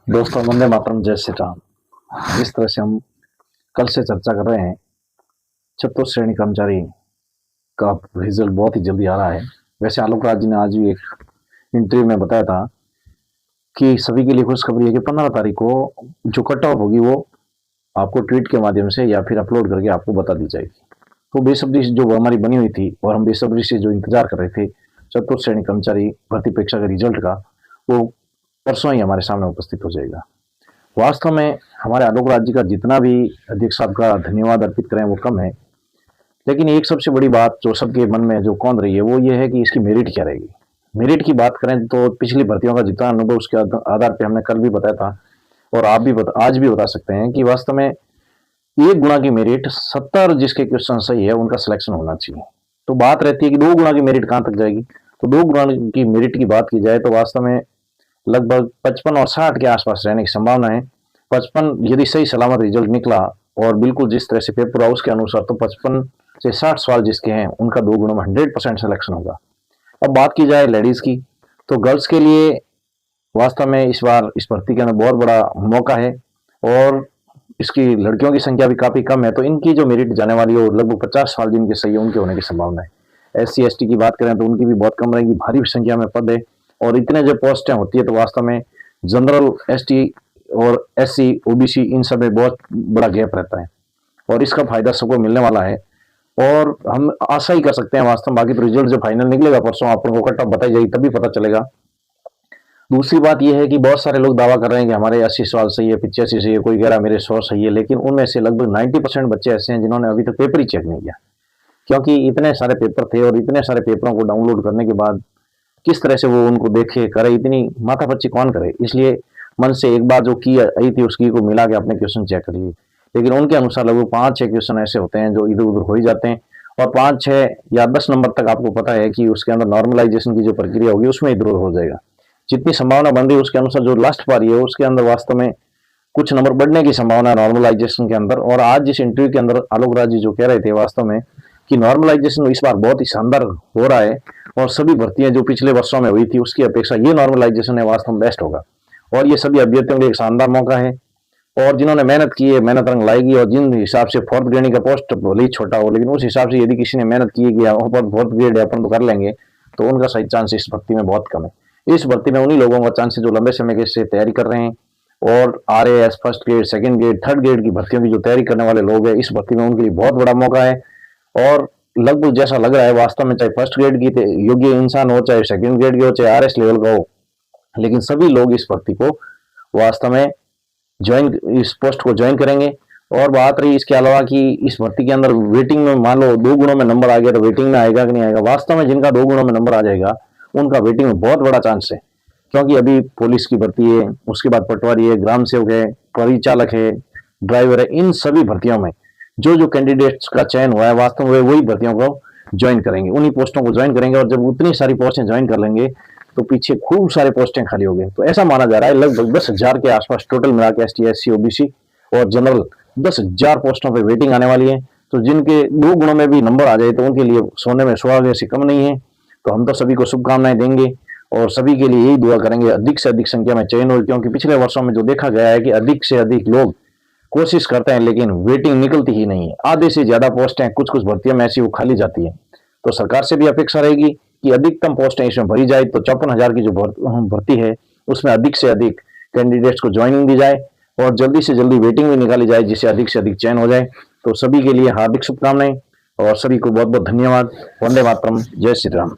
दोस्तों, वंदे मातरम, जय श्री राम। जिस तरह से हम कल से चर्चा कर रहे हैं, चतुर्थ श्रेणी कर्मचारी का रिजल्ट बहुत ही जल्दी आ रहा है। वैसे आलोक राज जी ने आज भी एक इंटरव्यू में बताया था कि सभी के लिए खुशखबरी है कि 15 तारीख को जो कट ऑफ होगी वो आपको ट्वीट के माध्यम से या फिर अपलोड करके आपको बता दी जाएगी। तो बेसब्री से जो हमारी बनी हुई थी और हम बेसब्री से जो इंतजार कर रहे थे चतुर्थ श्रेणी कर्मचारी भर्ती परीक्षा के रिजल्ट का, वो परसों ही हमारे सामने उपस्थित हो जाएगा। वास्तव में हमारे आलोक राज जी का जितना भी अध्यक्ष साहब का धन्यवाद अर्पित करें वो कम है, लेकिन एक सबसे बड़ी बात जो सबके मन में जो कौंध रही है वो ये है कि इसकी मेरिट क्या रहेगी। मेरिट की बात करें तो पिछली भर्तियों का जितना अनुभव उसके आधार पर हमने कल भी बताया था और आप भी आज भी बता सकते हैं कि वास्तव में 1 गुना की मेरिट 70 जिसके क्वेश्चन सही है उनका सिलेक्शन होना चाहिए। तो बात रहती है कि 2 गुना की मेरिट कहाँ तक जाएगी। तो 2 गुना की मेरिट की बात की जाए तो वास्तव में लगभग 55 और 60 के आसपास रहने की संभावना है। 55 यदि सही सलामत रिजल्ट निकला और बिल्कुल जिस तरह से पेपर हुआ उसके अनुसार, तो 55 से 60 सवाल जिसके हैं उनका 2 गुणों में 100% सिलेक्शन होगा। अब बात की जाए लेडीज की, तो गर्ल्स के लिए वास्तव में इस बार इस भर्ती के अंदर बहुत बड़ा मौका है और इसकी लड़कियों की संख्या भी काफी कम है। तो इनकी जो मेरिट जाने वाली है लगभग 50 सवाल जिनके सही है उनके होने की संभावना है। SC ST की बात करें तो उनकी भी बहुत कम रहेगी, भारी संख्या में पद है और इतने जो पोस्टें होती है तो वास्तव में जनरल ST और SC OBC इन सब में बहुत बड़ा गैप रहता है और इसका फायदा सबको मिलने वाला है और हम आशा ही कर सकते हैं वास्तव में। बाकी तो रिजल्ट जो फाइनल निकलेगा परसों आप लोगों को कट ऑफ बताई जाएगी तभी पता चलेगा। दूसरी बात यह है कि बहुत सारे लोग दावा कर रहे हैं कि हमारे 80 सवाल सही है, 85 सही है, कोई कह रहा है मेरे 100 सही है, लेकिन उनमें से लगभग 90% बच्चे ऐसे हैं जिन्होंने अभी तक पेपर ही चेक नहीं किया, क्योंकि इतने सारे पेपर थे और इतने सारे पेपरों को डाउनलोड करने के बाद किस तरह से वो उनको देखे करे, इतनी माथापच्ची कौन करे। इसलिए मन से एक बार जो की आई थी उसकी को मिला के अपने क्वेश्चन चेक कर लिए, लेकिन उनके अनुसार लगभग 5-6 क्वेश्चन ऐसे होते हैं जो इधर उधर हो ही जाते हैं और 5-6 या 10 नंबर तक आपको पता है कि उसके अंदर नॉर्मलाइजेशन की जो प्रक्रिया होगी उसमें इधर उधर हो जाएगा। जितनी संभावना बन रही है उसके अनुसार जो लास्ट पारी है उसके अंदर वास्तव में कुछ नंबर बढ़ने की संभावना है नॉर्मलाइजेशन के अंदर। और आज जिस इंटरव्यू के अंदर आलोक राज जी जो कह रहे थे वास्तव में कि नॉर्मलाइजेशन इस बार बहुत ही शानदार हो रहा है और सभी भर्तियां जो पिछले वर्षों में हुई थी उसकी अपेक्षा ये नॉर्मलाइजेशन है वास्तव में बेस्ट होगा और ये सभी अभ्यर्थियों के लिए एक शानदार मौका है और जिन्होंने मेहनत की है मेहनत रंग लाएगी। और जिन हिसाब से 4th ग्रेडिंग का पोस्ट भले ही छोटा हो लेकिन उस हिसाब से यदि किसी ने मेहनत की है पर 4th ग्रेड है अपन तो कर लेंगे, तो उनका सही चांस इस भर्ती में बहुत कम है। इस भर्ती में उन्हीं लोगों का चांस है जो लंबे समय से तैयारी कर रहे हैं और RAS first grade, second grade, third grade की भर्तियों की जो तैयारी करने वाले लोग हैं इस भर्ती में उनके लिए बहुत बड़ा मौका है। और लगभग जैसा लग रहा है वास्तव में, चाहे फर्स्ट ग्रेड की योग्य इंसान हो, चाहे सेकंड ग्रेड के हो, चाहे RS लेवल का हो, लेकिन सभी लोग इस भर्ती को वास्तव में इस पोस्ट को ज्वाइन करेंगे। और बात रही इसके अलावा कि इस भर्ती के अंदर वेटिंग में मान लो 2 गुणों में नंबर आ गया तो वेटिंग में आएगा कि नहीं आएगा। वास्तव में जिनका 2 गुणों में नंबर आ जाएगा उनका वेटिंग में बहुत बड़ा चांस है, क्योंकि अभी पुलिस की भर्ती है, उसके बाद पटवारी है, ग्राम सेवक है, परिचालक है, ड्राइवर है, इन सभी भर्तियों में जो कैंडिडेट्स का चयन हुआ है वास्तव में वही भर्तियों को ज्वाइन करेंगे, उन्हीं पोस्टों को ज्वाइन करेंगे। और जब उतनी सारी पोस्टें ज्वाइन कर लेंगे तो पीछे खूब सारे पोस्टें खाली हो गए। तो ऐसा माना जा रहा है लगभग 10,000 के आसपास टोटल मिला के ST SC OBC और जनरल 10,000 पोस्टों पे वेटिंग आने वाली है। तो जिनके 2 गुणों में भी नंबर आ जाए तो उनके लिए सोने में सुहागे से कम नहीं है। तो हम तो सभी को शुभकामनाएं देंगे और सभी के लिए यही दुआ करेंगे अधिक से अधिक संख्या में चयन हो, क्योंकि पिछले वर्षों में जो देखा गया है कि अधिक से अधिक लोग कोशिश करते हैं लेकिन वेटिंग निकलती ही नहीं है। आधे से ज्यादा पोस्टें कुछ भर्तियों में ऐसी वो खाली जाती है। तो सरकार से भी अपेक्षा रहेगी कि अधिकतम पोस्टें इसमें भरी जाए, तो 54,000 की जो भर्ती है उसमें अधिक से अधिक कैंडिडेट्स को ज्वाइनिंग दी जाए और जल्दी से जल्दी वेटिंग भी निकाली जाए जिससे अधिक से अधिक चयन हो जाए। तो सभी के लिए हार्दिक शुभकामनाएं और सभी को बहुत बहुत धन्यवाद। वंदे मातरम, जय श्री राम।